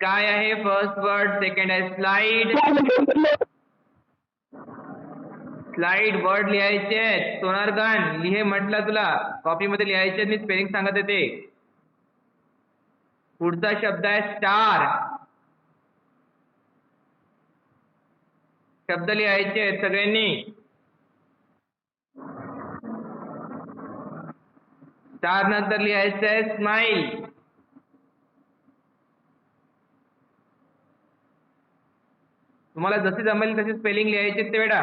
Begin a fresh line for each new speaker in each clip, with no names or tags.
काय आहे first word, second आहे स्लाइड. स्लाइड वर्ड लिहायचे आहेत. सोनारगण लिहे म्हटलं तुला, कॉपी मध्ये लिहायचे. मी स्पेलिंग सांगत येते. पुढचा शब्द आहे स्टार. शब्द लिहायचे आहेत सगळ्यांनी. स्टार नंतर लिहायचं आहे स्माइल. तुम्हाला जसे जमेल तसे स्पेलिंग लिहायचे ते बेटा.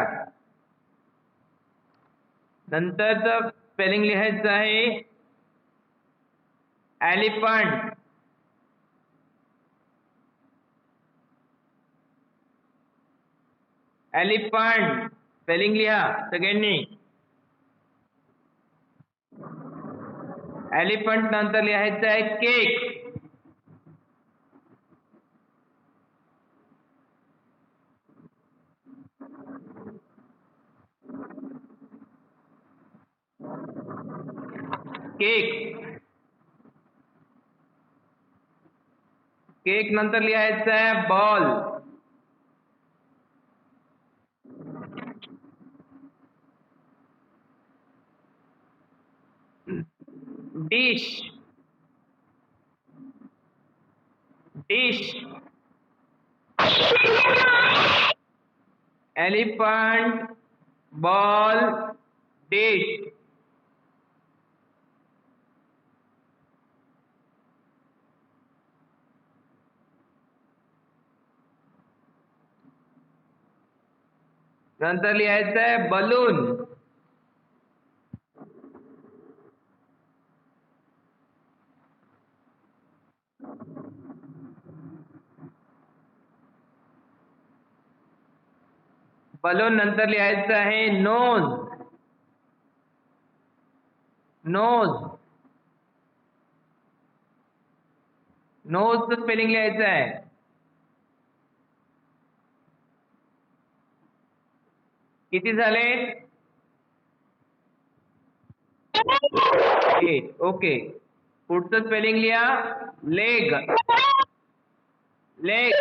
नंतरचं स्पेलिंग लिहायचं आहे एलिफंट. एलिफंट स्पेलिंग लिहा सगळ्यांनी. एलिफंट नंतर लिहायचं आहे केक. केक. केक नंतर लिहायचं आहे ball. Dish. Dish. Elephant, ball, dish. नंतर लिहायचं आहे बलून. बलून नंतर लिहायचं आहे नोज. नोज. नोजचं स्पेलिंग लिहायचं आहे. किती झाले? 8. ओके. पुढचं स्पेलिंग लिहा लेग. लेग.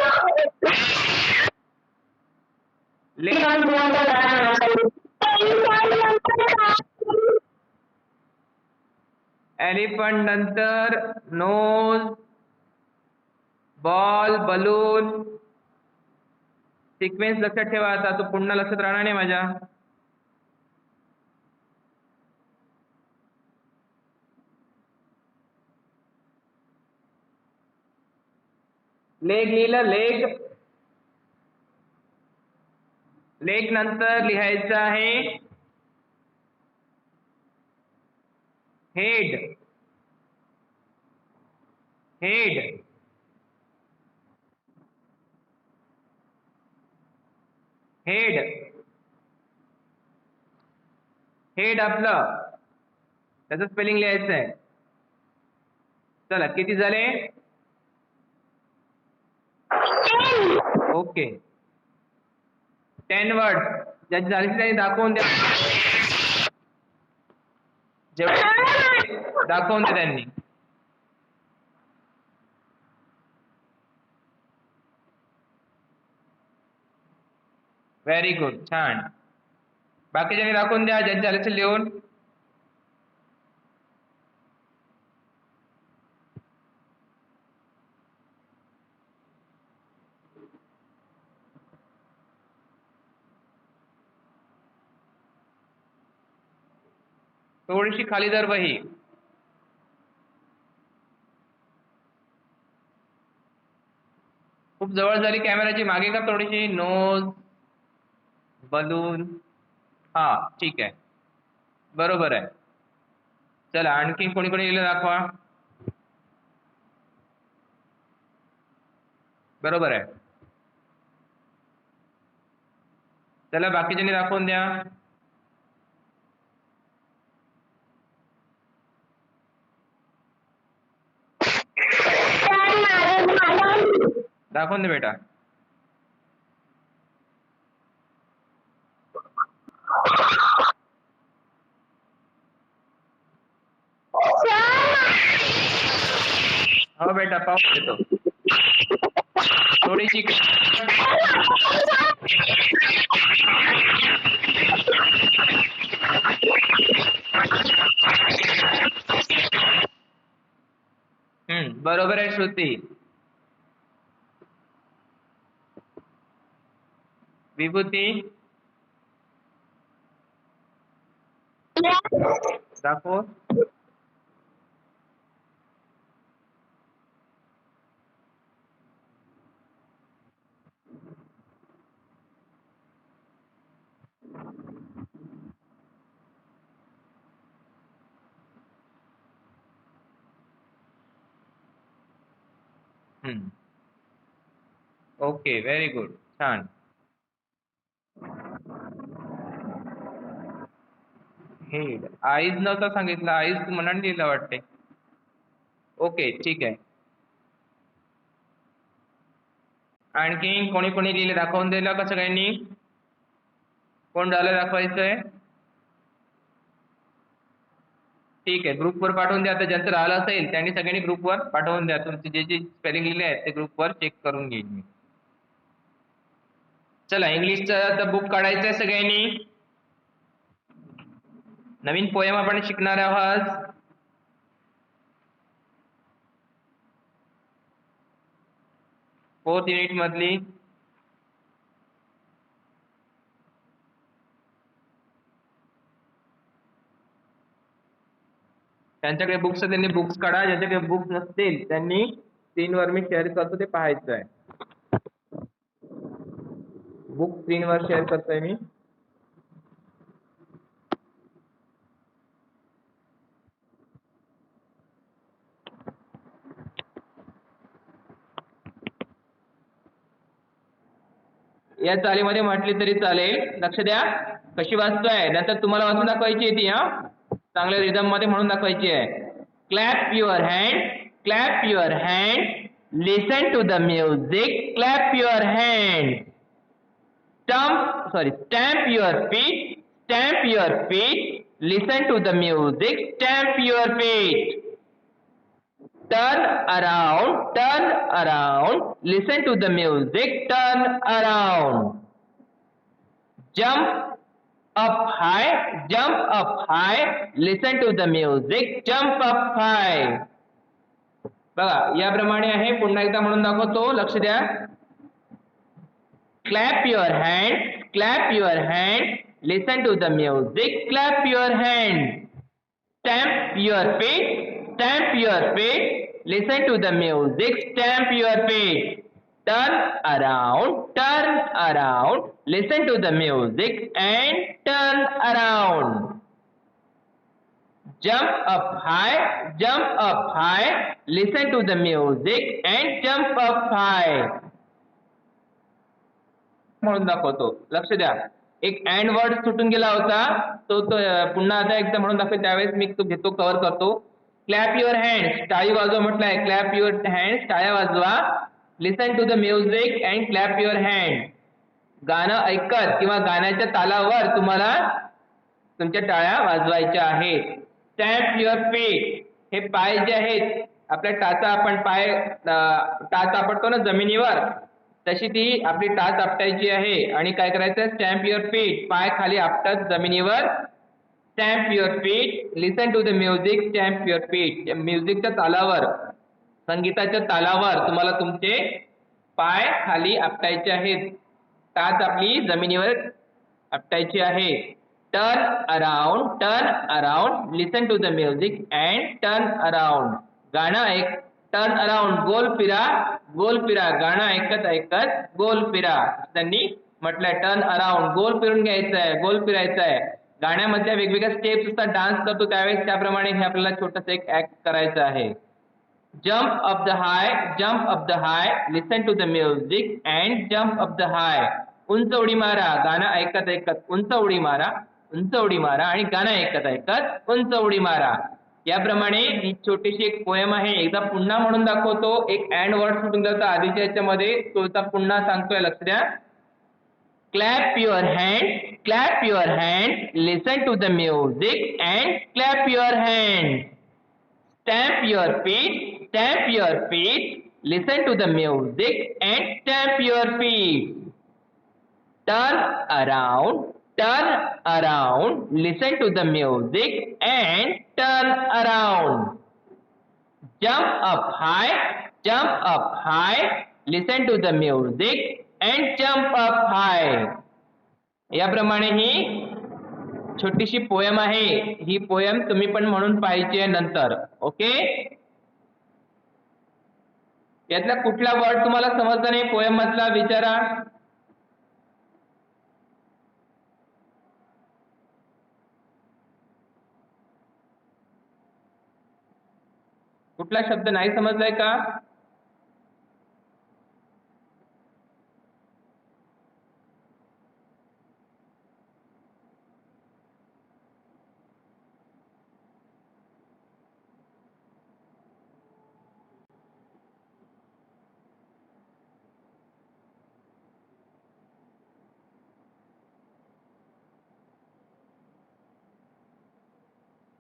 लेग. एलिफंट नंतर नोज, बॉल, बलून. सिक्वेन्स लक्षात ठेवा. आता तो पुन्हा लक्षात राहणार नाही माझ्या. लेग लिहिलं लेग. लेग नंतर लिहायचं आहे हेड. हेड. हेड. हेड आपलं त्याचं स्पेलिंग लिहायचं आहे. चला किती झाले? ओके. 10 वर्ड. ज्याची झाली त्यांनी दाखवून द्या. दाखवून द्या त्यांनी. Very good. छान. बाकीच्यांनी दाखवून द्या ज्यांचे झाले असेल लिहून. थोडीशी खाली धर वही. खूप जवळ झाली कॅमेराची. मागे का थोडीशी. Nose, balloon. हा ठीक आहे. बरोबर आहे. चला आणखी कोणी कोणी लिहिलं दाखवा. बरोबर आहे. चला बाकीच्यांनी दाखवून द्या. दाखवून दे बेटा. हो बेटा पाहू देतो. थोडीशी बरोबर आहे श्रुती. विभूती दाखव. ओके, व्हेरी गुड, छान. हेड आईज नव्हता सांगितलं, आईज मनाने लिहिलं वाटते. ओके, ठीक आहे. आणखी कोणी कोणी लिहिले दाखवून दिलं का सगळ्यांनी? कोण झालं दाखवायचंय? ठीक आहे, ग्रुपवर पाठवून द्या. आता ज्यांचं राहिलं असेल त्यांनी सगळ्यांनी ग्रुपवर पाठवून द्या. तुमचे जे जे स्पेलिंग लिहिले आहेत ते ग्रुपवर चेक करून घेईन मी. चला, इंग्लिशचं आता बुक काढायचं आहे सगळ्यांनी. नवीन पोएम आपण शिकणार आहोत. 4th युनिट मधली. त्यांच्याकडे बुक्स त्यांनी बुक्स काढा. ज्यांच्याकडे बुक्स नसतील त्यांनी स्क्रीनवर मी शेअर करतो ते पाहायचं आहे. बुक स्क्रीनवर शेअर करतोय मी. या चालीमध्ये म्हटली तरी चालेल. लक्ष द्या कशी वाचतोय. नंतर तुम्हाला वाचून दाखवायची आहे ती. चांगल्या रिदम मध्ये म्हणून दाखवायची आहे. Clap your hand, clap your hand, listen to the music, clap your hand. Stamp your feet, stamp your feet, listen to the music, stamp your feet. Turn around, listen to the music, turn around. Jump up high, listen to the music, jump up high. बघा, याप्रमाणे आहे. पुन्हा एकदा म्हणून दाखवतो, लक्ष द्या. Clap your hand, listen to the music, clap your hand. Stamp your feet, listen to the music, stamp your feet. Turn around, listen to the music and turn around. Jump up high, listen to the music and jump up high. म्हणून दाखवतो, लक्ष द्या. एक and word सुटून गेला होता तो पुन्हा आता एकदा म्हणून दाखवतो. त्यावेळेस मी तो घेतो, कव्हर करतो. क्लॅप युअर हँड्स, टाळी वाजवा म्हटलंय. क्लॅप युअर हँड्स, टाळ्या वाजवा. Listen to the music and clap your hand. गाणं ऐकत किंवा गाण्याच्या तालावर तुम्हाला तुमच्या टाळ्या वाजवायच्या आहेत. स्टॅम्प युअर फीट, हे पाय जे आहेत आपल्या टाचा, आपण पाय टाच आपटतो ना जमिनीवर, तशी ती आपली टाच आपटायची आहे. आणि काय करायचं? स्टॅम्प युअर फीट, पाय खाली आपटत जमिनीवर. Stamp your feet, listen to the music, stamp your feet. म्युझिकच्या तालावर, संगीताच्या तालावर तुम्हाला तुमचे पाय खाली आपटायचे आहेत. टाच आपली जमिनीवर आपटायची आहे. Turn around, listen to the music and turn around. गाणं ऐक. टर्न अराउंड, गोल फिरा. गाणं ऐकत गोल फिरा. त्यांनी म्हटलंय टर्न अराउंड, गोल फिरून घ्यायचं आहे, गोल फिरायचं आहे. गाण्यामध्ये वेगवेगळ्या स्टेप्स असतात, डान्स करतो त्यावेळेस, त्याप्रमाणे हे आपल्याला छोटंसं एक ऍक्ट करायचं आहे. Jump up the high, listen to the music and jump up the high. उंच उडी मारा. गाणं ऐकत उंच उडी मारा आणि गाणं ऐकत उंच उडी मारा. याप्रमाणे ही छोटीशी एक पोएम आहे. एकदा पुन्हा म्हणून दाखवतो. एक अँड वर्ड सुटून जातं आधीच्या याच्यामध्ये, तो पुन्हा सांगतोय, लक्ष द्या. Clap your hand, listen to the music and clap your hand. Stamp your feet, Listen to the music and stamp your feet. Turn around, listen to the music and turn around. Jump up high, listen to the music and jump up high. याप्रमाणे ही छोटीशी poem आहे. ही poem तुम्ही पण म्हणून पाहिजे आहे नंतर. Okay, यातला कुठला वर्ड तुम्हाला समजला नाही पोयम मधला विचारा. कुठला शब्द नाही समजलाय का?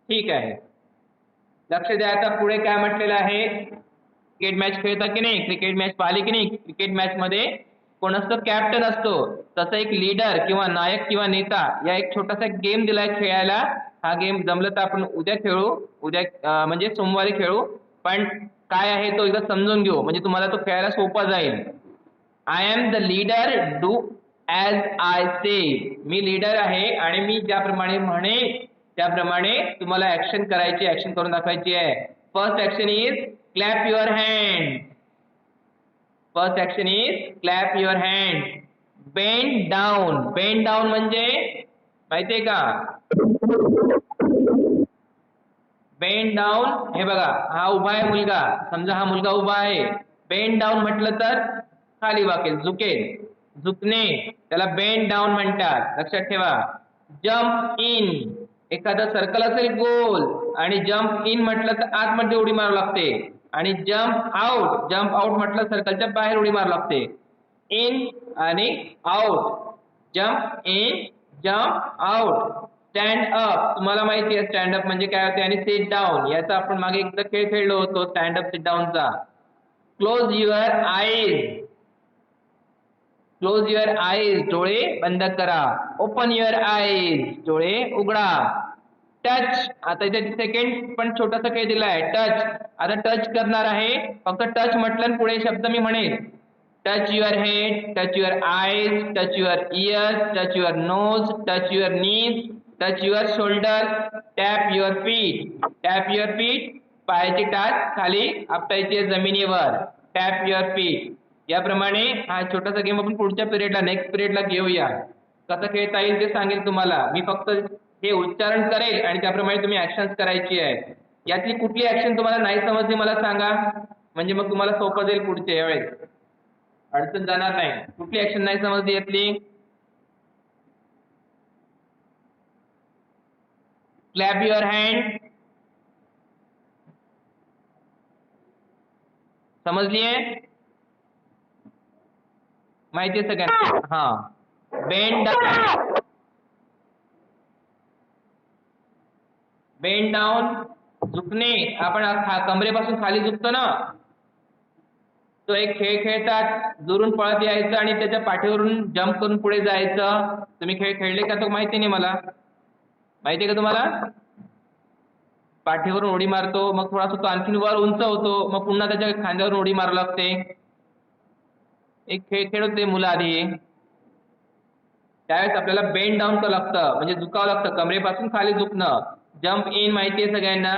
ठीक आहे, लक्ष द्या. आता पुढे काय म्हटलेलं आहे. क्रिकेट मॅच खेळता की नाही, क्रिकेट मॅच पाहिली की नाही. क्रिकेट मॅच मध्ये कोण असतो, कॅप्टन असतो. तसं एक लीडर किंवा नायक किंवा नेता या एक छोटासा गेम दिलाय खेळायला. हा गेम जमलं तर आपण उद्या खेळू, उद्या म्हणजे सोमवारी खेळू. पण काय आहे तो एकदा समजून घेऊ, म्हणजे तुम्हाला तो खेळायला सोपा जाईल. I am the leader, do as I say. Me leader आहे आणि मी ज्याप्रमाणे म्हणे त्याप्रमाणे तुम्हाला ऍक्शन करायची, ऍक्शन करून दाखवायची आहे. First action is clap your hand. First action is clap your hand. Bend down. Bend down म्हणजे माहितीये का? बेंड डाऊन, हे बघा, हा उभा आहे मुलगा, समजा हा मुलगा उभा आहे. बेंड डाऊन म्हटलं तर खाली वाकेल, झुकेल. झुकणे त्याला बेंड डाऊन म्हणतात, लक्षात ठेवा. जम्प इन, एखादं सर्कल असेल गोल आणि जम्प इन म्हटलं तर आतमध्ये उडी मारावी लागते. आणि जम्प आउट म्हटलं सर्कलच्या बाहेर उडी मारावी लागते. इन आणि out. Jump in, jump out. Stand up, तुम्हाला माहिती आहे स्टँड अप म्हणजे काय होते. आणि सिट डाऊन, याचा आपण मागे एकदा खेळ खेळलो होतो, स्टँड अप सिट डाऊनचा. Close your eyes. Close your eyes, डोळे बंद करा. ओपन युअर आईज, डोळे उघडा. टच, आता इथे सेकंड पण छोटासा खेळ दिलाय, टच. आता टच करणार आहे, फक्त टच म्हटलं पुढे शब्द मी म्हणेल. Touch your head, touch your eyes, touch your ears, touch your nose, touch your knees, touch your shoulder, tap your feet. Tap your feet, पायाची टाच खाली आपटायची जमिनीवर. Tap your feet. याप्रमाणे हा छोटासा गेम आपण पुढच्या पिरियडला, नेक्स्ट पिरियडला घेऊया. कसं खेळता येईल ते सांगेल तुम्हाला. मी फक्त हे उच्चारण करेल आणि त्याप्रमाणे तुम्ही ऍक्शन्स करायची आहे. यातली कुठली ऍक्शन तुम्हाला नाही समजली मला सांगा, म्हणजे मग तुम्हाला सोपं जाईल पुढच्या वेळेस, अडचण जाणार नाही. कुठली ऍक्शन नाही समजली यातली? क्लॅप युअर हँड, समजली आहे, माहिती आहे सगळ्यांना. हा, बेंड डाऊन. बेंड डाऊन, झुकणे. आपण कमरेपासून खाली झुकतो ना, तो एक खेळ खेळतात. दुरून पळत यायचं आणि त्याच्या पाठीवरून जम्प करून पुढे जायचं. तुम्ही खेळ खेळले का तो माहिती नाही मला, माहिती आहे का तुम्हाला? पाठीवरून उडी मारतो, मग थोडासा तो आणखीन वर उंच होतो, मग पुन्हा त्याच्या खांद्यावरून उडी मारावी लागते. एक खेळ खेळत होते मुलं आधी. त्यावेळेस आपल्याला बेंड डाऊन करावं लागतं, म्हणजे झुकावं लागतं, कमरेपासून खाली झुकणं. जम्प इन माहिती आहे सगळ्यांना.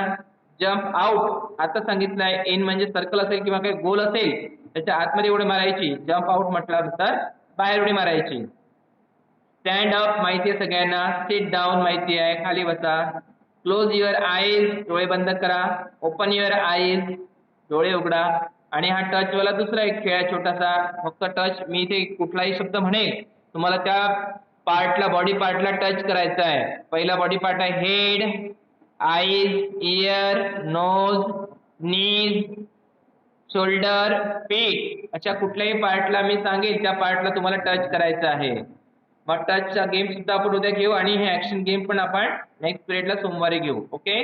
जम्प आउट आता सांगितलंय. इन म्हणजे सर्कल असेल किंवा काही गोल असेल त्याच्या आतमध्ये उडी मारायची. जम्प आउट म्हटल्यानंतर बाहेर उडी मारायची. स्टँड अप माहिती आहे सगळ्यांना. सिट डाऊन माहिती आहे, खाली बसा. क्लोज युअर आईज, डोळे बंद करा. ओपन युअर आईज, डोळे उघडा. आणि हा टच वाला दुसरा एक खेळ आहे छोटासा, फक्त टच. मी इथे कुठलाही शब्द म्हणेल, तुम्हाला त्या पार्टला, बॉडी पार्टला टच करायचा आहे. पहिला बॉडी पार्ट आहे हेड, आईज, इयर, नोज, नीज, शोल्डर, फीट. अशा कुठल्याही पार्टला मी सांगेल त्या पार्टला तुम्हाला टच करायचं आहे. मग टचचा गेम सुद्धा आपण उद्या घेऊ आणि हे ऍक्शन गेम पण आपण नेक्स्ट पिरियडला सोमवारी घेऊ. ओके.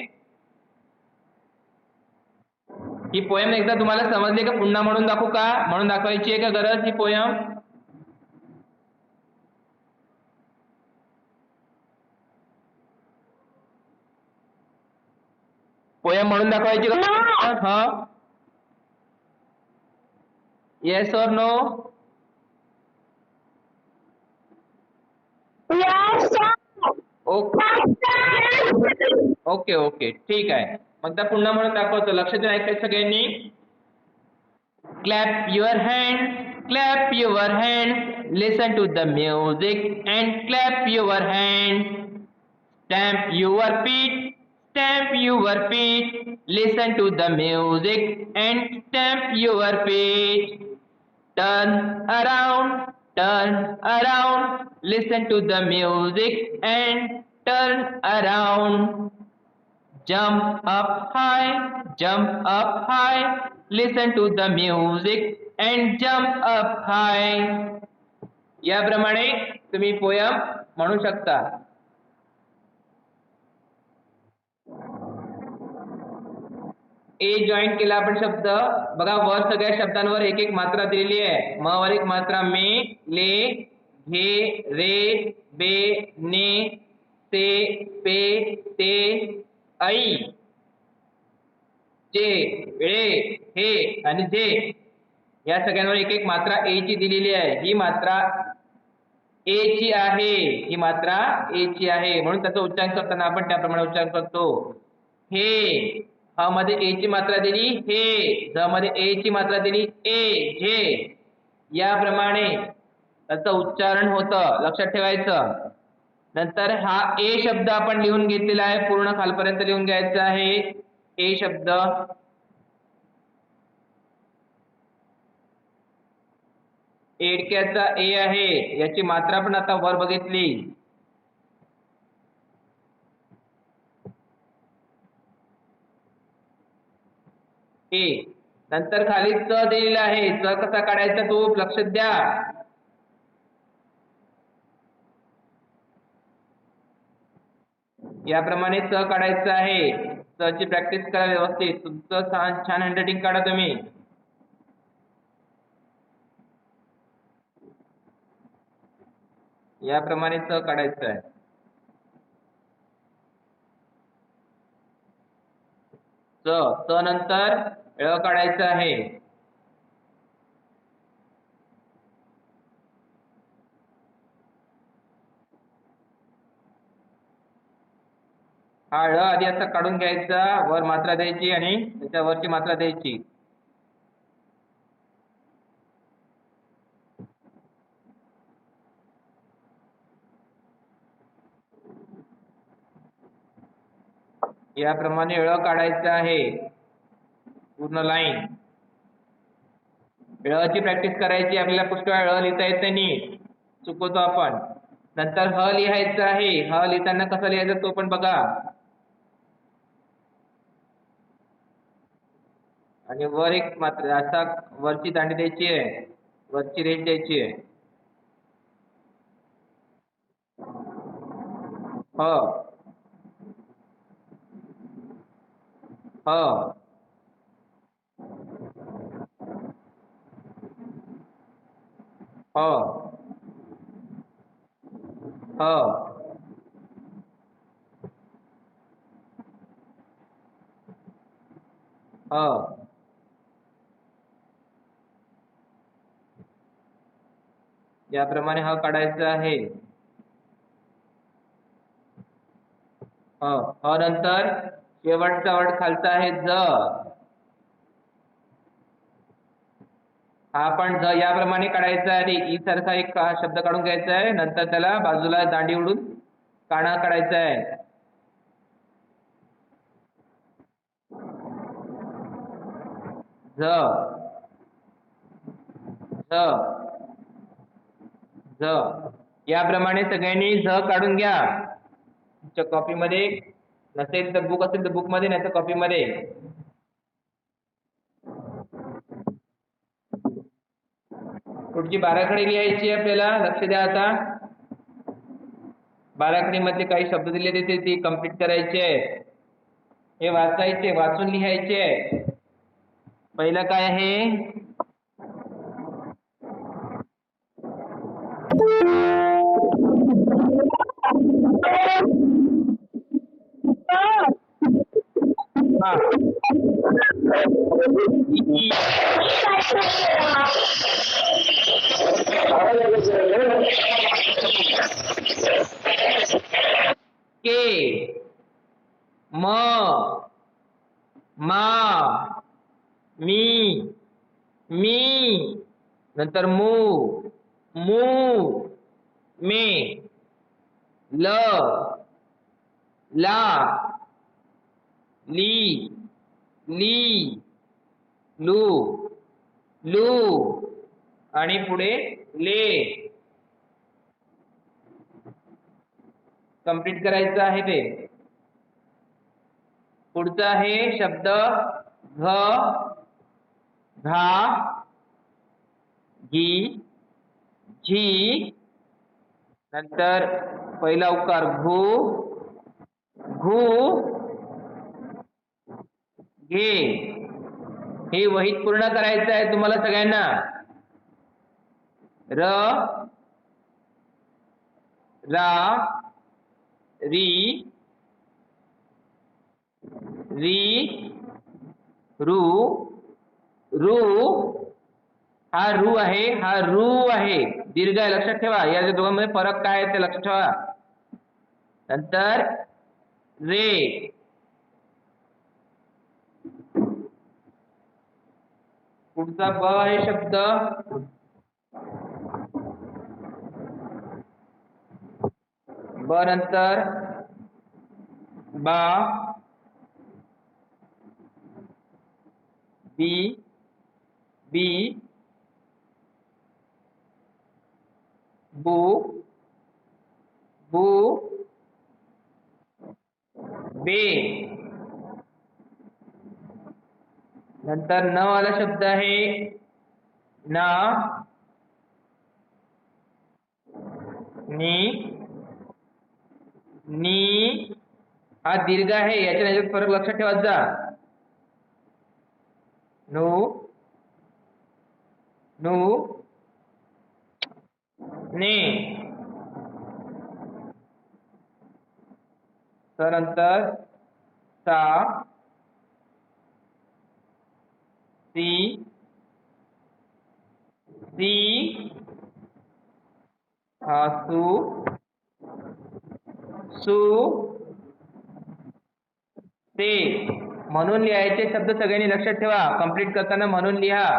ही पोयम एकदा तुम्हाला समजली का पुन्हा म्हणून दाखवू का? म्हणून दाखवायची आहे का गरज ही पोयम? पोयम म्हणून दाखवायची का? हा, येस और नो? ओके ओके ठीक आहे. मग त्या पुन्हा म्हणून दाखवतो. लक्ष देऊन ऐकायचं सगळ्यांनी. Clap your hand, clap your hand, listen to the music and clap your hand. Stamp your feet, stamp your feet, listen to the music and stamp your feet. Turn around, turn around, listen to the music and turn around. Jump up high, jump up high, listen to the music and jump up high. याप्रमाणे तुम्ही poem म्हणू शकता. ए joint केला आपण शब्द. बघा वर सगळ्या शब्दांवर एक एक मात्रा दिलेली आहे. म वर एक मात्रा मे, ले, घे, रे, बे, ने, से, पे, ते, ऐ, जे, ळे, हे आणि जे या सगळ्यांवर एक एक मात्रा ए ची दिलेली आहे. ही मात्रा ए ची आहे. ही मात्रा ए ची आहे म्हणून त्याचा उच्चार करताना आपण त्याप्रमाणे उच्चार करतो. हे, ह मध्ये ए ची मात्रा दिली हे, झ मध्ये ए ची मात्रा दिली ए, झे. याप्रमाणे त्याचं उच्चारण होतं. लक्षात ठेवायचं. नंतर हा ए शब्द आपण लिहून घेतलेला आहे. पूर्ण खालपर्यंत लिहून घ्यायचा आहे ए शब्द. एडक्याचा ए आहे. याची मात्रा पण आता वर बघितली. ए. नंतर खाली च दिलेला आहे. च कसा काढायचा तो लक्ष द्या. याप्रमाणे च काढायचं आहे. च ची प्रॅक्टिस करा व्यवस्थित. तुमचं छान हँडरायटिंग काढा तुम्ही. याप्रमाणे च काढायचं आहे. च नंतर ळ काढायचं आहे. हा ळ आधी असा काढून घ्यायचा. वर मात्रा द्यायची आणि त्याच्यावरची मात्रा द्यायची. याप्रमाणे ळ काढायचं आहे. पूर्ण लाईन. ळ ची प्रॅक्टिस करायची. आपल्याला पुष्कळ ळ लिहिता येत नाही. चुकवतो आपण. नंतर ह लिहायचं आहे. ह लिहिताना कसं लिहायचं तो पण बघा. आणि वर एक मात्र असा वरची दांडी द्यायची आहे. वरची रेष द्यायची आहे. ह ह ह ह ह याप्रमाणे ह काढायचं आहे. ह नंतर शेवटचा वर्ड खालचा आहे ज. हा पण ज याप्रमाणे काढायचा आहे. ई सारखा एक शब्द काढून घ्यायचा आहे. नंतर त्याला बाजूला दांडी उडून काना काढायचा आहे. झ झ झ याप्रमाणे सगळ्यांनी झ काढून घ्या. तुमच्या कॉपी मध्ये नसेल तर बुक असेल तर बुक मध्ये, नाही तर कॉपी मध्ये. पुढची बाराखडी लिहायची आपल्याला. लक्ष द्या आता. बाराखडी मध्ये काही शब्द दिले ते ती कंप्लीट करायचे. हे वाचायचे, वाचून लिहायचे. पहिलं काय आहे? हा. के, म, मा, मी, नंतर मू, मे, ल, ला, ली, लू आणि पुढे ले. कंप्लीट करायचं आहे ते. पुढचा आहे शब्द घ, घा, घी, झी, नंतर पहिला उकार घू, घू, घे. हे वहीत पूर्ण करायचं आहे तुम्हाला सगळ्यांना. र, रा, री, रू, हा रू आहे, हा रू आहे, दीर्घ आहे, लक्षात ठेवा. या दोघांमध्ये फरक काय आहे ते लक्षात ठेवा. नंतर रे, पुढचा ब आहे शब्द ब, नंतर बा, बी, बू, बे. नंतर न वाला शब्द आहे ना, नी, हा दीर्घ आहे, याच्यात फरक लक्षात ठेवत जा. ने. त्यानंतर सा, सी, सू, ते. म्हणून लिहायचे शब्द सगळ्यांनी लक्षात ठेवा. कंप्लीट करताना म्हणून लिहा.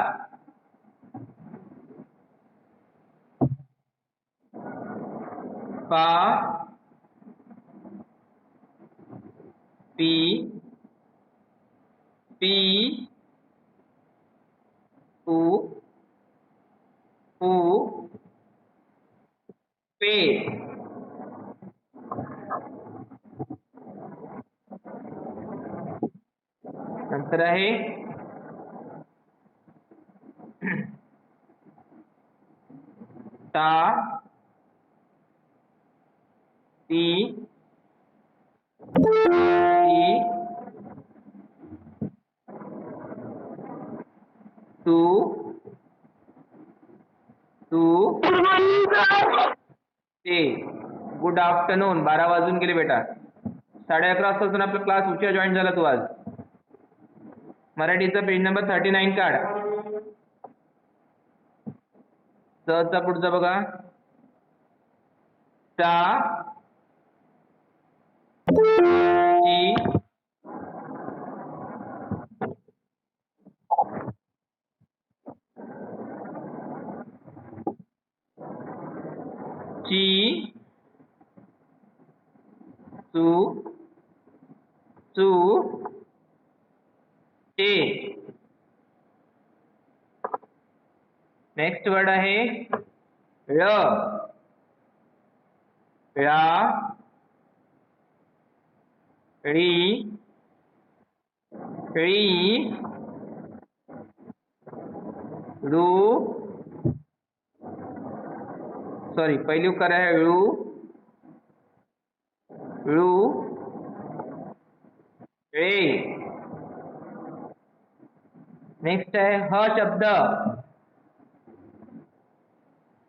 पा, पी, पू, पे. नंतर आहे ता, ती, तू, ते. Good afternoon. 12 वाजून गेले बेटा. 11:30 वाजता आपला क्लास उशिरा जॉईन झाला तू आज. मराठीचा पेज नंबर 39 काढ. चा पुढचा बघा. चा, ची, सू, ते. नेक्स्ट वर्ड आहे ळ, ळा, ळी, रू, सॉरी पहिली उकार आहे ळू, ळे. नेक्स्ट आहे ह शब्द,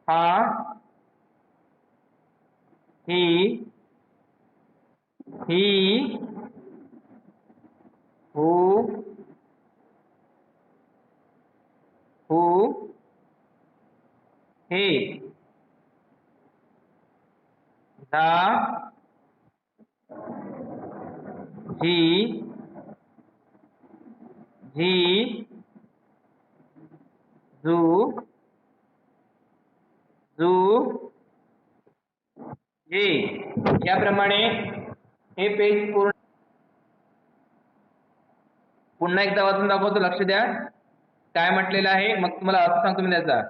हा, ही, हू, हे, धा, झी, झू, हे. याप्रमाणे हे पेज पूर्ण. पुन्हा एकदा वाचून दाखवतो, लक्ष द्या काय म्हटलेलं आहे, मग तुम्हाला अर्थ सांगतो मी त्याचा.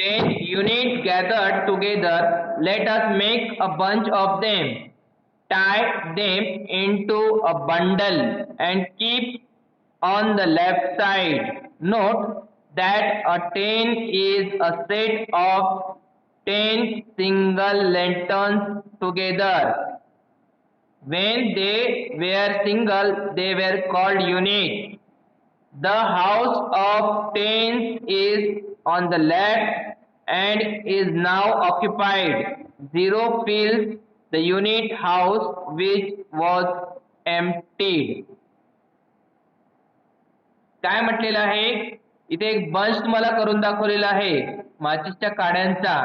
10 units gathered together, let us make a bunch of them, tie them into a bundle and keep on the left side. Note that a 10 is a set of 10 single lanterns together. When they were single, they were called units. The house of tens is on the left and is now occupied. 0 fills the unit house which was emptied. काय म्हटलेलं आहे इथे, एक bunch तुम्हाला करून दाखवलेला आहे माचीसच्या काड्यांचा.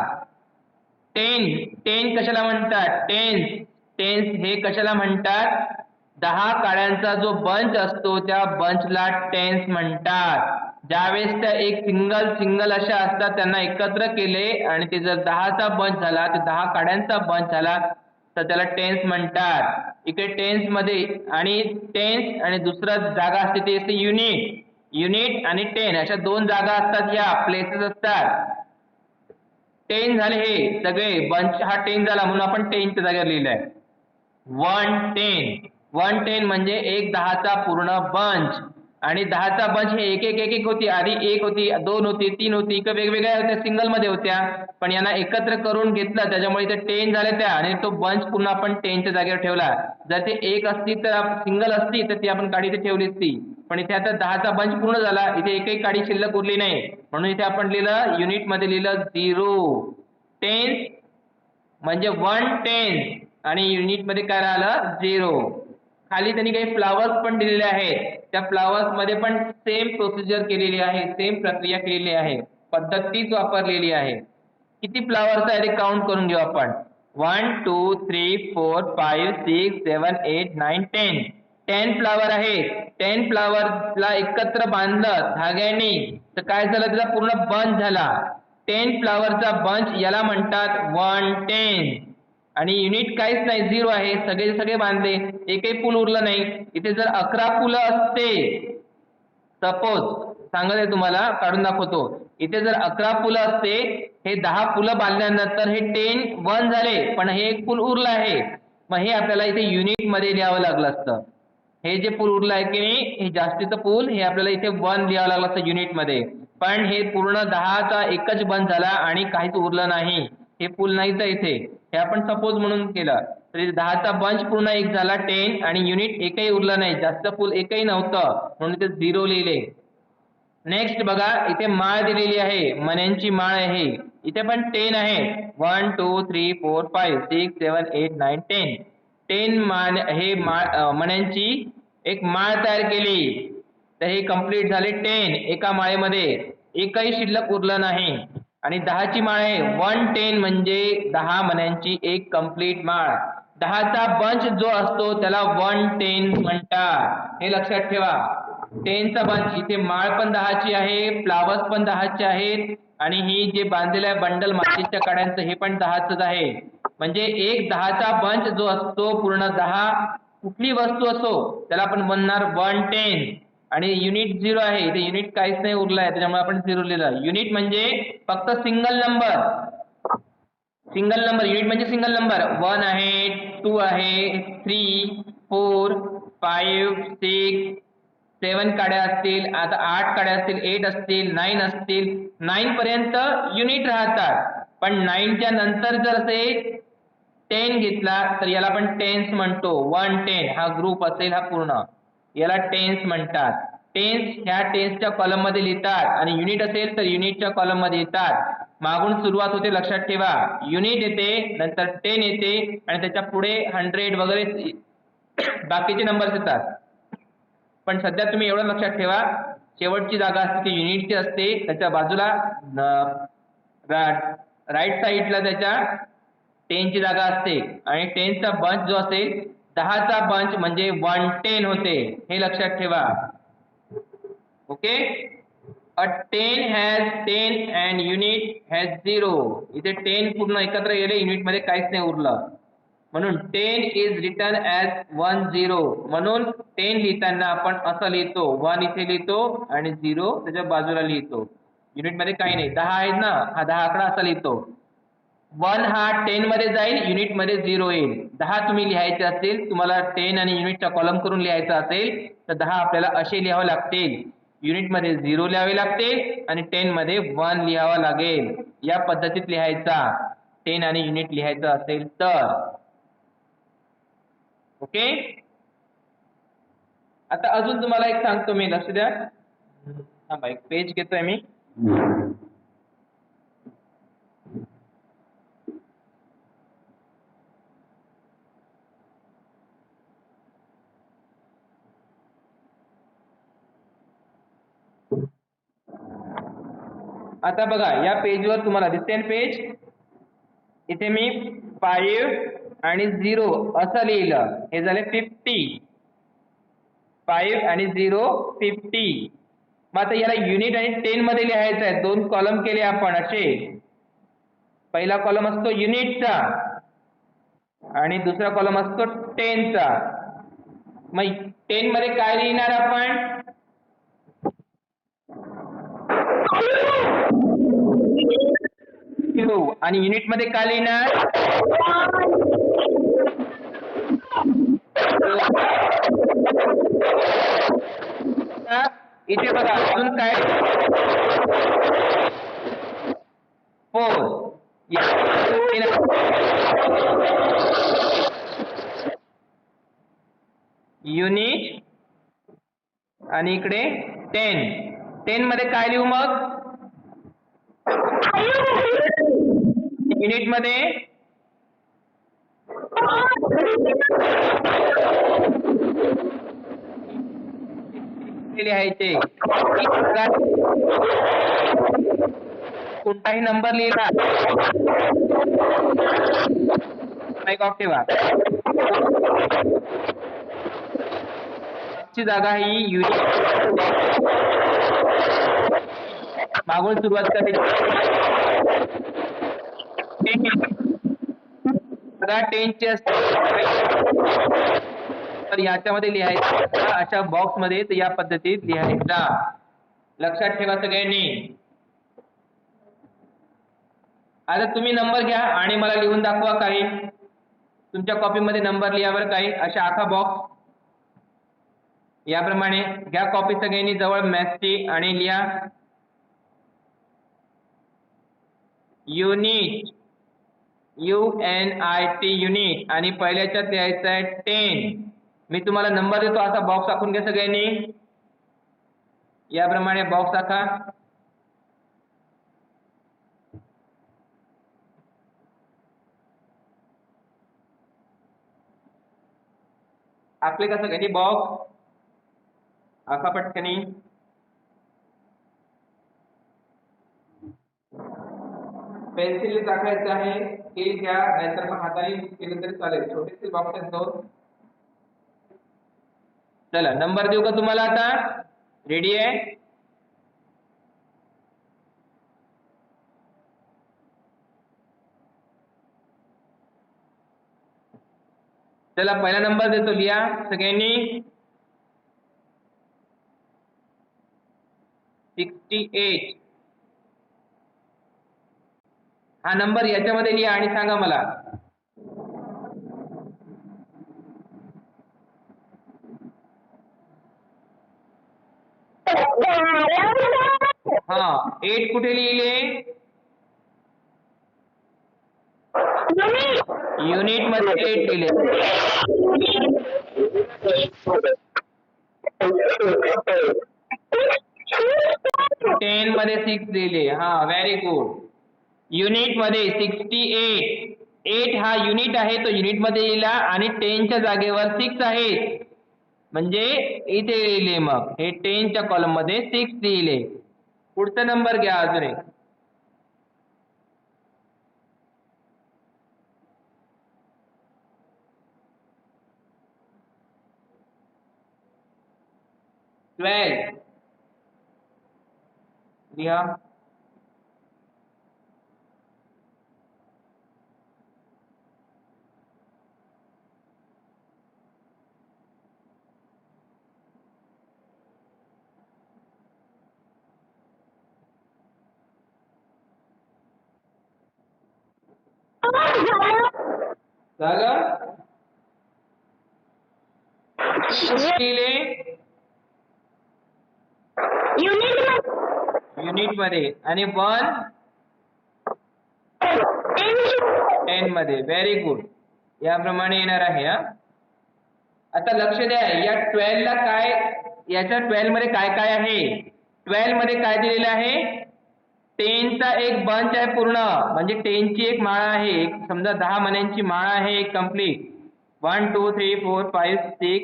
10 कशाला म्हणतात, टेन्स हे कशाला म्हणतात, 10 काड्यांचा जो बंच असतो त्या बंचला टेन्स म्हणतात. ज्यावेळेस त्या एक सिंगल अशा असतात त्यांना एकत्र केले आणि ते जर 10चा बंच झाला, ते 10 काड्यांचा बंच झाला तर त्याला टेन्स म्हणतात. इकडे टेन्स मध्ये आणि टेन्स आणि दुसरा जागा असते ती असते युनिट आणि 10 अशा 2 जागा असतात, या प्लेसेस असतात. 10 झाले हे सगळे, बंच हा 10 झाला म्हणून आपण 10च्या जागेवर लिहिलंय. 110 म्हणजे एक 10चा पूर्ण बंच, आणि 10चा बंच हे एक होती, आधी 1 होती, 2 होती, 3 होती, इकडे वेगवेगळ्या होत्या, सिंगल मध्ये होत्या, पण यांना एकत्र करून घेतलं त्याच्यामुळे इथे 10 झाले त्या, आणि तो बंच पुन्हा आपण 10च्या जागेवर ठेवला. जर ते एक असती तर सिंगल असती तर ती आपण काडी इथे ठेवली असती, पण इथे आता 10चा बंच पूर्ण झाला, इथे एकही काडी शिल्लक उरली नाही म्हणून इथे आपण लिहिलं युनिट मध्ये लिहिलं 0. टेन्स म्हणजे 110 आणि युनिट मध्ये काय राहिलं 0. खाली त्यांनी काही फ्लावर्स पण दिलेले आहेत, त्या फ्लावर्स मध्ये पण सेम प्रोसिजर केलेली आहे, सेम प्रक्रिया केलेली आहे, पद्धत तीच वापरलेली आहे. किती फ्लावर्स आहे ते काउंट करून घेऊ आपण. 1 2 3 4 5 6 7 8 9 10. 10 फ्लावर आहेत. 10 फ्लावरला एकत्र बांधलं धाग्याने तर काय झालं, त्याचा पूर्ण बंच झाला. 10 फ्लावरचा बंच याला म्हणतात 110. आणि युनिट काहीच नाही, 0 आहे, सगळे बांधले, एकही फुल उरलं नाही. इथे जर 11 फुलं असते, सपोज सांगत आहे तुम्हाला, काढून दाखवतो, इथे जर 11 फुलं असते, हे 10 फुलं बांधल्यानंतर हे 1 झाले, पण हे एक फुल उरलं आहे, मग हे आपल्याला इथे युनिट मध्ये लिहावं लागलं असतं. हे जे फुल उरलं आहे की नाही, हे जास्तीचं फुल, हे आपल्याला इथे 1 लिहावं लागलं असतं युनिट मध्ये, पण हे पूर्ण 10चा एकच बंद झाला आणि काहीच उरलं नाही, हे फुल नाहीच इथे, हे आपण सपोज म्हणून केलं. तर 10चा बंच पूर्ण 1 झाला 10, आणि युनिट एकही उरलं नाही, जास्त फुल एकही नव्हतं म्हणून ते 0 लिहिले. नेक्स्ट बघा, इथे माळ दिलेली आहे, मण्यांची माळ आहे, इथे पण 10 आहे. 1 2 3 4 5 6 7 8 9 10. 10 हे मण्यांची एक माळ तयार केली, तर हे कंप्लीट झाले 10. एका माळेमध्ये एकही शिल्लक उरलं नाही. आणि 10ची माळ आहे, 110 म्हणजे 10 मण्यांची एक कंप्लीट माळ. 10चा बंच जो असतो त्याला 110 म्हणतात, हे लक्षात ठेवा. 10चा बंच, इथे माळ पण 10ची आहे, फ्लावर्स पण 10चे आहेत, आणि ही जे बांधलेलं आहे बंडल मातीच्या काड्यांचं हे पण 10च आहे. म्हणजे एक 10चा बंच जो असतो पूर्ण 10, कुठली वस्तू असो त्याला आपण म्हणणार 110. आणि युनिट 0 आहे, इथे युनिट काहीच नाही उरलं आहे त्याच्यामुळे आपण 0 लिहिलं. युनिट म्हणजे फक्त सिंगल नंबर, युनिट म्हणजे सिंगल नंबर. 1 आहे, 2 आहे, 3 4 5 6 7 काड्या असतील, आता 8 काड्या असतील, 8 असतील, 9 असतील, 9 पर्यंत युनिट राहतात. पण 9च्या नंतर जर असे 10 घेतला तर याला आपण टेन्स म्हणतो. 110 हा ग्रुप असेल, हा पूर्ण, याला टेन्स म्हणतात. टेन्स ह्या टेन्सच्या कॉलम मध्ये लिहितात आणि युनिट असेल तर युनिटच्या कॉलम मध्ये लिहितात. मागून सुरुवात होते लक्षात ठेवा. युनिट येते, नंतर 10 येते आणि त्याच्या पुढे 100 वगैरे बाकीचे नंबर्स येतात. पण सध्या तुम्ही एवढं लक्षात ठेवा, शेवटची जागा असते ती युनिटची असते. त्याच्या बाजूला राईट साईडला त्याच्या 10 ची जागा असते आणि 10 चा बंच जो असेल 10 चा बंच म्हणजे 110 होते. हे लक्षात ठेवा. Okay. A 10 has 10 and unit has 0. इथे 10 पूर्ण एकत्र गेले, युनिट मध्ये काहीच नाही उरलं. म्हणून 10 इज रिटन ॲज 10. म्हणून 10 लिहिताना आपण असं लिहितो, 1 इथे लिहितो आणि 0 त्याच्या बाजूला लिहितो. युनिट मध्ये काही नाही. 10 आहेत ना, हा 10 आकडा असा लिहितो. 1 हा 10 मध्ये जाईल, युनिट मध्ये 0 येईल. 10 तुम्ही लिहायचे असतील, तुम्हाला 10 आणि युनिटच्या कॉलम करून लिहायचं असेल तर 10 आपल्याला असे लिहावे लागतील. युनिट मध्ये 0 लिहावे लागतील आणि 10 मध्ये 1 लिहावा लागेल. या पद्धतीत लिहायचा 10 आणि युनिट लिहायचं असेल तर. ओके. आता अजून तुम्हाला एक सांगतो मी, लक्ष द्या. थांबा, एक पेज घेतोय मी. आता बघा, या पेजवर तुम्हाला दिसते पेज. इथे मी 5 आणि 0 असं लिहिलं, हे झाले 50. 5 आणि 0 50. मग आता याला युनिट आणि 10 मध्ये लिहायचं आहे. 2 कॉलम केले आपण असे. पहिला कॉलम असतो युनिटचा आणि दुसरा कॉलम असतो 10 चा. मग 10 मध्ये काय लिहिणार आपण? आणि युनिट मध्ये काय लिहिणार? इथे बघा अजून काय? 4. युनिट आणि इकडे 10. 10 मध्ये काय लिहू मग? युनिट मध्ये लिहायचे. कोणताही नंबर लिहिला ठेवा. ची जागा ही युनिट मागून सुरुवात करायची. 10 ची असते तर याच्यामध्ये लिहायचं अशा बॉक्स मध्ये, तर या पद्धतीत लिहायचा. लक्षात ठेवा सगळ्यांनी. आता तुम्ही नंबर घ्या आणि मला लिहून दाखवा काही. तुमच्या कॉपी मध्ये नंबर लिहावर काही अशा आखा बॉक्स याप्रमाणे घ्या. कॉपी सगळ्यांनी जवळ मॅथची आणि लिहा युनिट, UNIT युनिट आणि पहिल्याच्यात लिहायचं आहे 10. मी तुम्हाला नंबर देतो, असा बॉक्स आखून घ्या सगळ्यांनी. याप्रमाणे बॉक्स आखा. आखले का सगळ्यांनी बॉक्स? आखा पटकनी. पेन्सिल टाकायचं आहे, स्केल घ्या, नाहीतर मग हाताने केलं तरी चालेल. छोटेसे बॉक्स आहेत 2. चला नंबर देऊ का तुम्हाला? आता रेडी आहे? चला पहिला नंबर देतो, लिहा सगळ्यांनी. 68. हा नंबर याच्यामध्ये लिहा आणि सांगा मला. हा 8 कुठे लिहिले? युनिट मध्ये 8 लिहिले. 10 मध्ये 6 दिले. हा, व्हेरी गुड. युनिट मध्ये 68. 8 हा युनिट आहे, तो युनिट मध्ये लिहिला आणि 10च्या जागेवर 6 आहे म्हणजे इथे लिहिले. मग हे 10च्या कॉलम मध्ये 6 लिहिले. पुढचा नंबर घ्या अजून एक. लिहा. झालं? लिहिले युनिट मध्ये आणि 1 10 मध्ये. Very good. याप्रमाणे येणार आहे. हा, आता लक्ष द्या, या 12 ला काय, याच्या 12 मध्ये काय काय आहे. 12 मध्ये काय दिलेलं आहे? 10 चा एक बंच आहे पूर्ण, म्हणजे 10 ची एक माळा आहे. समजा 10 मण्यांची माळा आहे एक कम्प्लीट. 1 2 3 4 5 6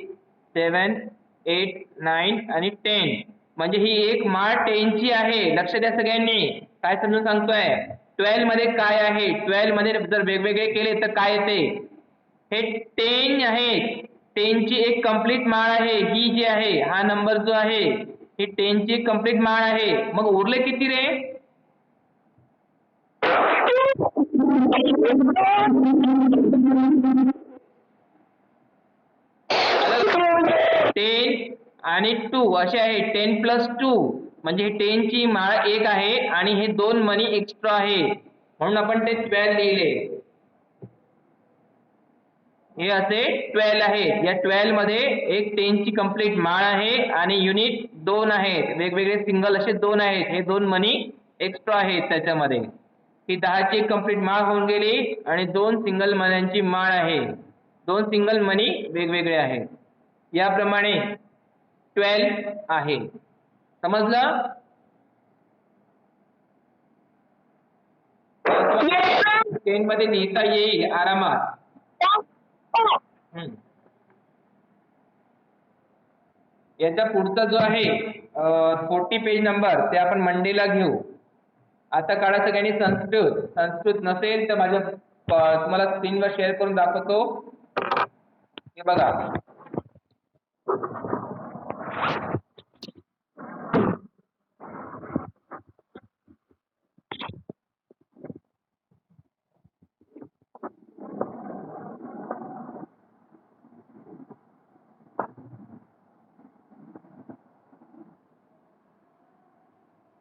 7 8 9 आणि 10. म्हणजे ही एक माळ 10 ची आहे. लक्ष द्या सगळ्यांनी, काय समजून सांगतोय. 12 मध्ये काय आहे, 12 मध्ये जर वेगवेगळे केले तर काय येते. हे 10 आहे, 10 ची एक कम्प्लीट माळ आहे. ही जी आहे, हा नंबर जो आहे, ही 10 ची एक कम्प्लीट माळ आहे. मग उरले किती रे? 10 आणि 2 असे आहे. 10 प्लस 2 म्हणजे 10 ची माळ एक आहे आणि हे 2 मनी एक्स्ट्रा आहे, म्हणून आपण ते 12 लिहिले. हे असे 12 आहे. या 12 मध्ये एक 10 ची कम्प्लीट माळ आहे आणि युनिट 2 आहेत, वेगवेगळे सिंगल असे 2 आहेत. हे 2 मनी एक्स्ट्रा आहेत त्याच्यामध्ये. ही 10 ची एक कम्प्लीट माळ होऊन गेली आणि 2 सिंगल मन्यांची माळ आहे. 2 सिंगल मनी वेगवेगळे आहेत. याप्रमाणे 12 आहे. समजलं? 10 मध्ये लिहिता येईल आरामात. याचा पुढचा जो आहे 40 पेज नंबर, ते आपण मंडेला घेऊ. आता काढा सगळ्यांनी संस्कृत. संस्कृत नसेल तर माझ्या तुम्हाला स्क्रीनवर शेअर करून दाखवतो. हे बघा.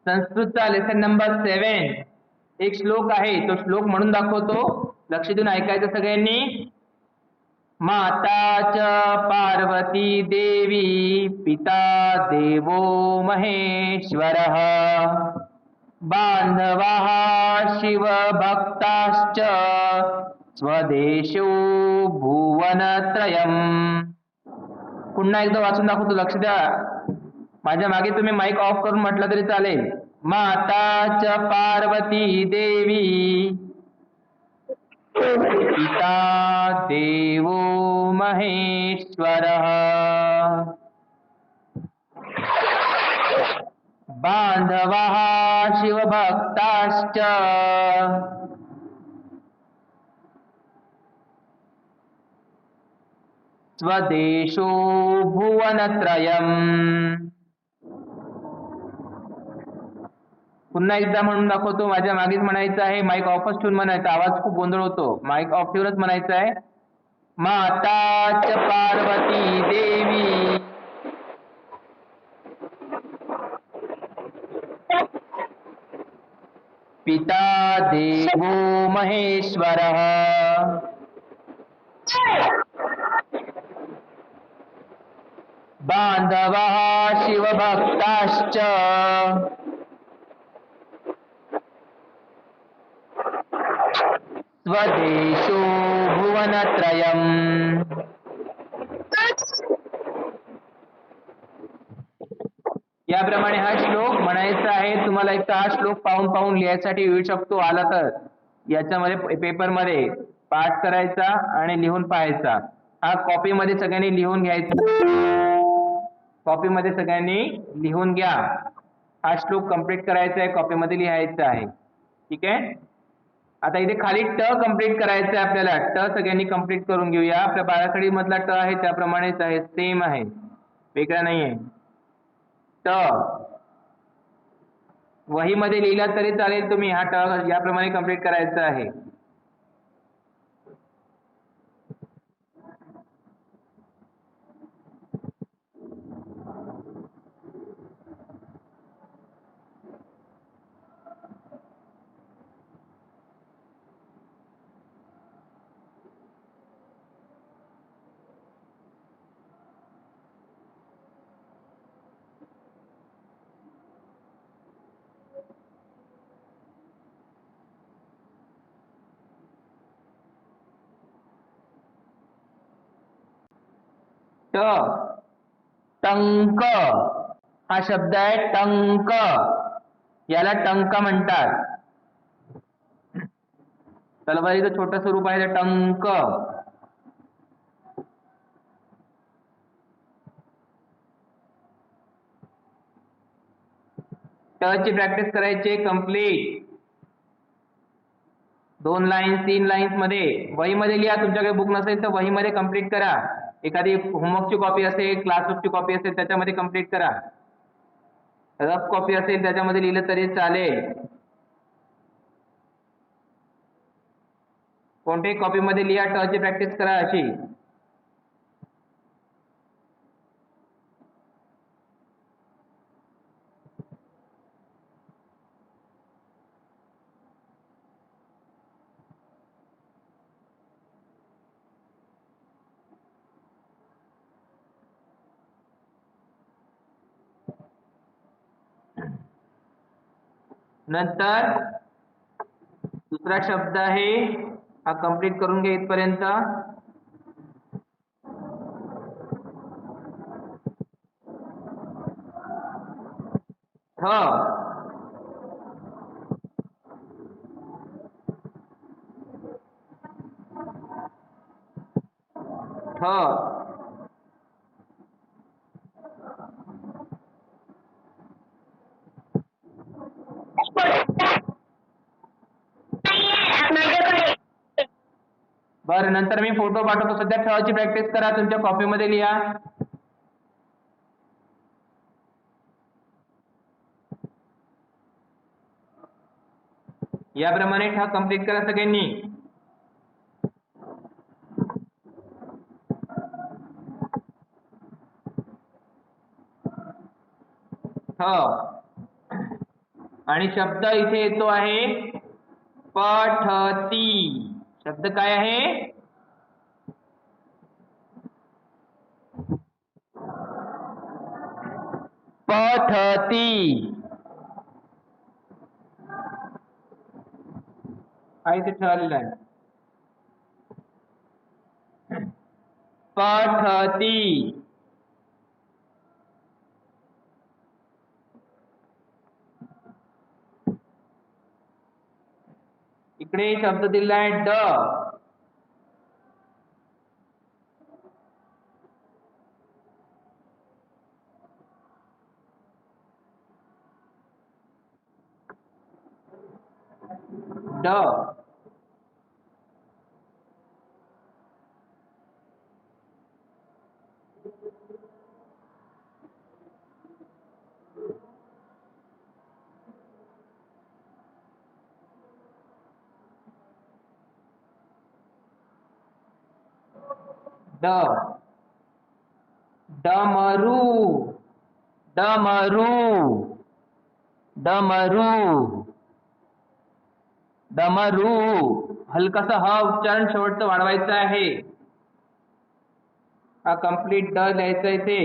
संस्कृतचा लेसन नंबर 7 एक श्लोक आहे, तो श्लोक म्हणून दाखवतो. लक्ष देऊन ऐकायचं सगळ्यांनी. माता च पार्वती देवी, पिता देवो महेश्वरः, बांधवाः शिवभक्ताश्च, स्वदेशो भुवनत्रयम्. पुन्हा एकदा वाचून दाखवतो, लक्ष द्या. माझ्या मागे तुम्ही माईक ऑफ करून म्हटलं तरी चालेल. माता च पार्वती देवी, पिता देवो महेश्वरः, बांधवाः शिवभक्ताश्च, स्वदेशो भुवनत्रयम्. पुन्हा एकदा म्हणून दाखवतो. माझ्या मागेच म्हणायचं आहे, माईक ऑफच ठेवून म्हणायचं, आवाज खूप गोंधळ होतो. माईक ऑफ ठेवूनच म्हणायचं आहे. माता च पार्वती देवी, पिता देवो महेश्वरः, बांधवाः शिवभक्ताश्च, स्वदेशो भुवनत्रयम्. या याप्रमाणे हा श्लोक म्हणायचा आहे तुम्हाला. एक तर हा श्लोक पाहून लिहायसाठी येऊ शकतो, आला तर याच्यामध्ये पेपरमध्ये पाठ करायचा आणि लिहून पाहायचा. हा कॉपीमध्ये सगळ्यांनी लिहून घ्यायचा, कॉपीमध्ये सगळ्यांनी लिहून घ्या. हा श्लोक कंप्लीट करायचा आहे, कॉपीमध्ये लिहायचा आहे. ठीक आहे. आता इथे खाली ट कंप्लीट करायचं आहे आपल्याला. ट सगळ्यांनी कंप्लीट करून घेऊया. आपल्या बाराखडी मधला ट आहे त्याप्रमाणेच आहे, सेम आहे, वेगळा नाही आहे. ट वहीमध्ये लिहिला तरी चालेल तुम्ही. हा ट याप्रमाणे कंप्लीट करायचा आहे. ट टंक हा शब्द आहे, टंक. याला टंक म्हणतात. तलवारीचं छोटं स्वरूप आहे टंक. ट ची प्रॅक्टिस करायची कंप्लीट. 2 लाईन्स 3 लाईन्स मध्ये वहीमध्ये लिहा. तुमच्याकडे बुक नसेल तर वहीमध्ये कंप्लीट करा. एखादी होमवर्कची कॉपी असेल, क्लासवर्कची कॉपी असेल त्याच्यामध्ये कंप्लीट करा. रफ कॉपी असेल त्याच्यामध्ये लिहिलं तरी चालेल. कोणत्याही कॉपीमध्ये लिहा, ट ची प्रॅक्टिस करा अशी. नंतर दुसरा शब्द आहे, हा कंप्लीट करून घ्या इथपर्यंत. थ थ बरं, नंतर मी फोटो पाठवतो. सध्या ठ ची प्रॅक्टिस करा, तुमच्या कॉपीमध्ये लिहा. याप्रमाणे ठ कंप्लीट करा सगळ्यांनी. ठ आणि शब्द इथे येतो आहे पठती. शब्द काय आहे? पठती. हा इथे ठरलेला आहे, पठती. इकडे शब्द दिला आहे ड. ड ड डमरू. डमरू. डमरू. डमरू. हलकासा ह उच्चारण शेवटचं वाढवायचं आहे. हा कंप्लीट ड लिहायचा इथे.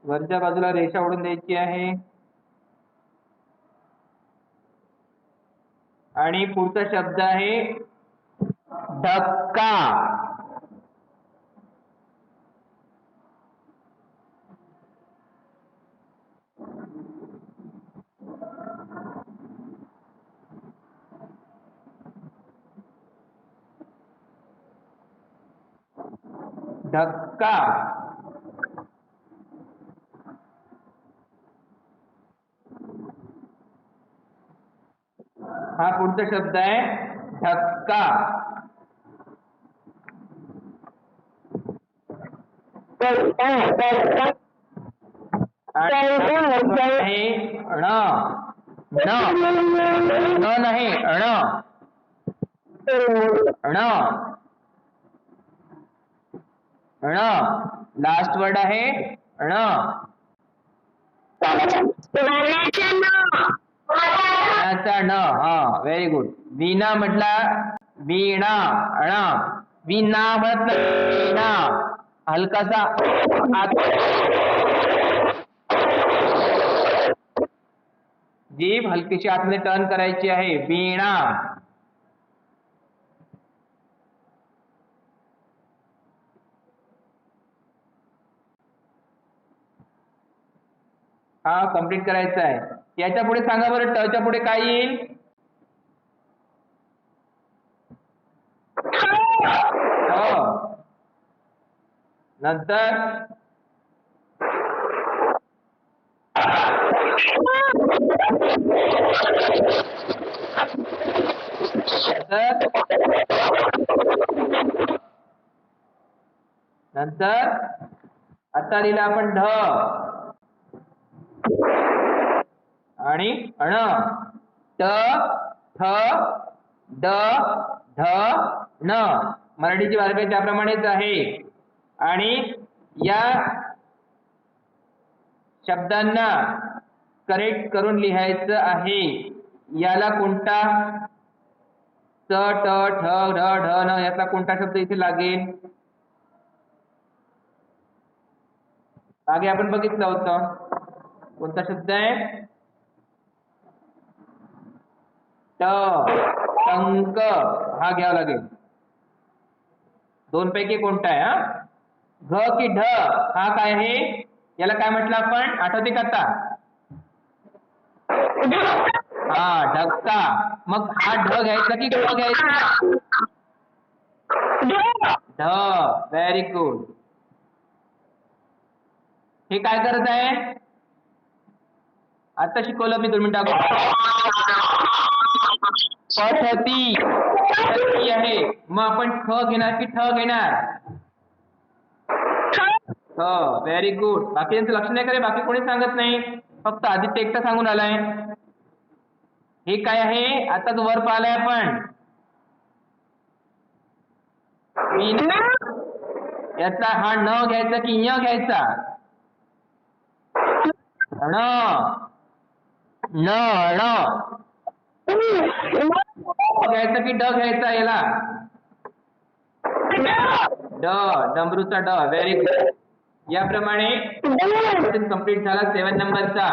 वरच्या बाजूला रेषा ओढून द्यायची आहे आणि पुढचा शब्द आहे धक्का. धक्का. हा पुढचा शब्द आहे धक्का. आहे ण. न नाही ण. ण. ण. लास्ट वर्ड आहे ण. ण. हा व्हेरी गुड. वीणा म्हटला वीणा. ण. वीणा म्हणत नाही वीणा. हलकासा जीभ हलकीशी आतमध्ये टर्न करायची आहे. वीणा. हा कम्प्लीट करायचा आहे. याच्या पुढे सांगा बरं टच्या पुढे काय येईल? नंतर नंतर आता लिहिला आपण ढ आणि अण. ट ठ ड ढ ण. मराठीची वारकरी त्याप्रमाणेच आहे. आणि या शब्दांना करेक्ट करून लिहायचं आहे. याला कोणता च ट ठ ढ ढ न याचा कोणता शब्द इथे लागेल? मागे आपण बघितलं होतं. कोणता शब्द आहे? ट. टंक. हा घ्यावा लागेल. दोन पैकी कोणता आहे? हा घ की ढ? हा काय आहे? याला काय म्हटलं आपण? आठवते का आता? हा धक्का. मग हा ढ घ्यायचा की ढ घ्यायचा? ढ. Very good. हे काय करत आहे? आता शिकवलं मी 2 मिनिटं अगोदर. पठती. पठती आहे. मग आपण ख घेणार की ठ घेणार? ख. Very good. बाकी त्यांचं लक्ष नाही करे. बाकी कोणी सांगत नाही. फक्त आदित्य एकटा सांगून आलाय. हे काय आहे? आताच वर पाहिलंय आपण. याचा हा न घ्यायचा की य घ्यायचा? ण. न. ण. घ्यायचा की ड घ्यायचा याला? ड. डमरूचा ड. Very good. याप्रमाणे कंप्लीट झाला 7 नंबरचा.